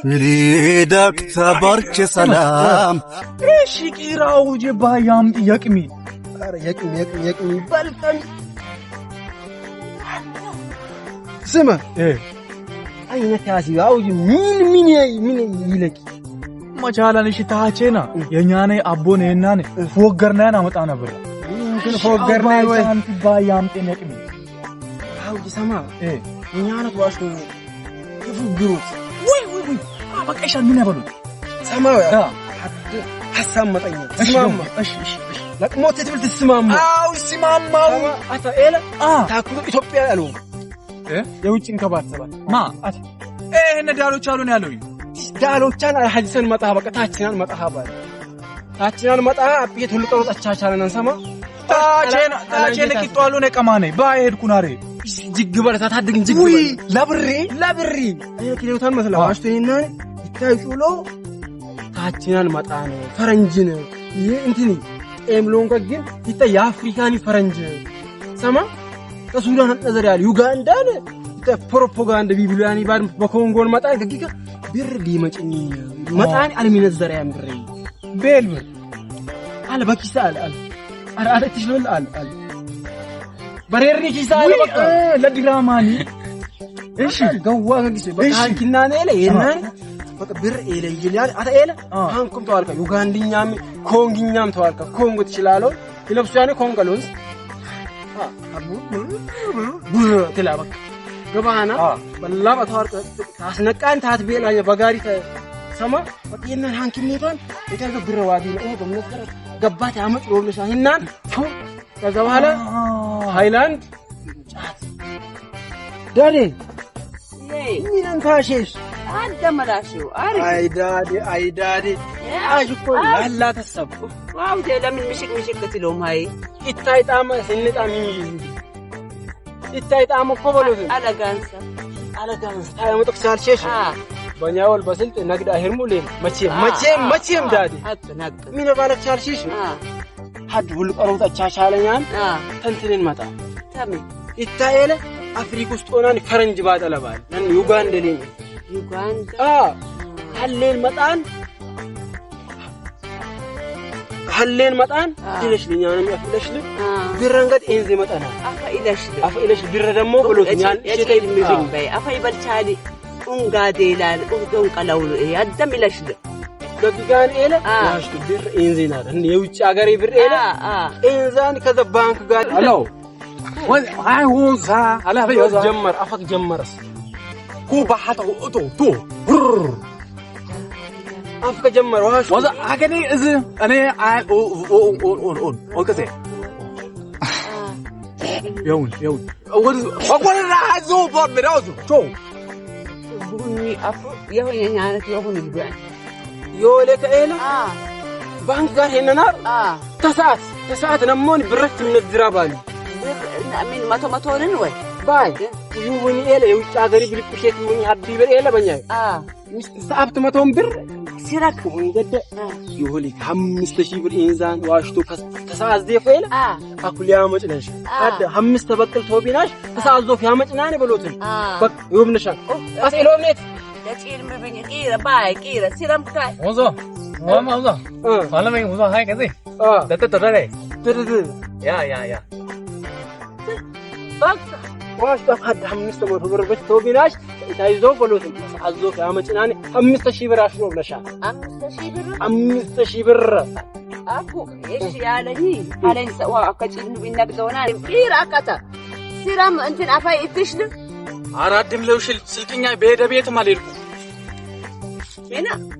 ريدك تبارك سلام ايش يراو جبا يام يقمي يقمي بالكم سما ايه اين كاسي او مين يلك ما جالانش ታቼና የኛኔ አቦኔ እናኔ ፎገርናና መጣ ነበር ግን ፎገርና ወይ አንተ ባያም ጤነቅሚ አው ሰማ እኛና ተዋሽ ይፉግሩት ወይ አበቀሻ ምን ያበሉ ሰማው ያ ሐሳብ መጠኛ ስማማ እሺ ለቅሞት ትብል ትስማማ አው ሲማማው አታ ኤለ ታኩ ኢትዮጵያ ያለው የውጭን ከባተባት ማ አታ እነ ዳሎች አሉን ያለውኝ ዳሎቻን አልሐጅሰን መጣ በቃ ታችናን መጣ ባል ታችናን መጣ አጥየት ሁሉ ጠሮት አቻቻለና ሰማ ታቼን ቂጧሉ ነቀማኔ ባይሄድኩናሬ ጅግበረ ታታድግን ጅግበረ ለብሪ አይኪሌውታን መስላ ዋሽቶኝና ይታይጩሎ ታችናን መጣ ነው ፈረንጅን ይሄ እንትኒ ኤምሎን ከግን ይታ የአፍሪካኒ ፈረንጅ ሰማ ከሱዳን ተዘር ያለ ዩጋንዳን ፕሮፓጋንዳ ቢብሊያኒ ባድ በኮንጎን መጣ ገጊካ ብር ሊመጭኝ መጣን አልሚነዘር ያምብሬ ቤልብር አለ በኪሳ አለ አረ ትሽል አለ በሬሪ ኪሳ አለ በቃ ለድራማኒ እሺ ገዋ ገጊስ በቃ ኪናኔ ላይ የናን በቃ ብር ኤለ ይላል አታ ኤለ አንኩም ተዋልካ ዩጋንድኛም ኮንግኛም ተዋልካ ኮንጎ ትችላለው ይለብሱ ያኔ ኮንጎሎንስ አቡ ትላበክ ገባና በላባ ተዋርቀ ታስነቃን ታትቤላኝ በጋሪ ሰማ ወጥየና ሃንኪኔታን የታገ ብረዋዲ ነው በመነከረ ገባት ያመጥ ወልሻ ህናን ከዛ በኋላ ሃይላንድ ዳዴ ሚናን ታሽሽ አደመላሽው አይዳዴ አጅኮ ያላ ተሰብ ዋው ለምን ምሽክ ትሎም ሃይ ይታይጣማ ስንጣም ይይዝ ይታይጣም እኮ በሉት አለጋንሳ ታይመጥክ ሳልሸሽ በኛውል በስልጥ ነግዳ ሄርሙሌን መቼም ዳዲ አጥናቅ ምን ባለክ ሳልሸሽ ሀድ ሁሉ ቀሮታ ቻቻለኛን ተንትንን መጣ ተም ይታየለ አፍሪካ ውስጥ ሆናን ፈረንጅ ባጠለባል ነን ዩጋንዳሌን ሀሌን መጣን ይለሽልኛንም ያፍለሽል ብረንገት እንዚ መጣና አፈኢለሽ ብረ ደሞ ብሎኛል እሺ ምብኝ በይ አፈይ በልቻሊ ኡንጋዴላል ኡንዶን ቀላው ያደም ይለሽል በቢጋን ኤለ ያሽቱ ብር እንዚናር እንደ የውጭ ሀገር ብር ኤለ እንዛን ከዛ ባንክ ጋር አሎ ወይ አይሁዛ አላፈይ ጀመር አፈክ ጀመረስ هو بحثه تو أفك جمر واش وذا أكني إذا أنا أون كذا يوم أقول لا زوب برازو شو بني أفو يوم يعني تيوم يبان يولك إله بانك قال هنا نار تساعد نموني بركت من الدرابالي من ماتورين وين باي يووني إله يوش عذري بالبشيت مني هدي بر إله بنيا سأبت ماتون بر سيرك ويجد يقولي هم مستشير إنسان واشتو تساعد ذي فيل أقول يا مجنش هذا هم مستبكل توبيناش تساعد ذو في هم مجناني بلوتن بق يوم نشان أسئلهم نيت تشيل مبيني كيرة سيرم كاي وزو وزو فالا مين وزو هاي كذي ده ترى يا بق واش تاخد هم مستمر بس توبيناش تايزو بلوتن تساعد ذو في هم مجناني هم مستشير عشرو بلشان مستشير أكو إيش يالني علين سوا أكتشين بينك دونا كيرة كتا سيرم أنتن أفاي إتشل أرادم لو سلكني بيت ماليركو هنا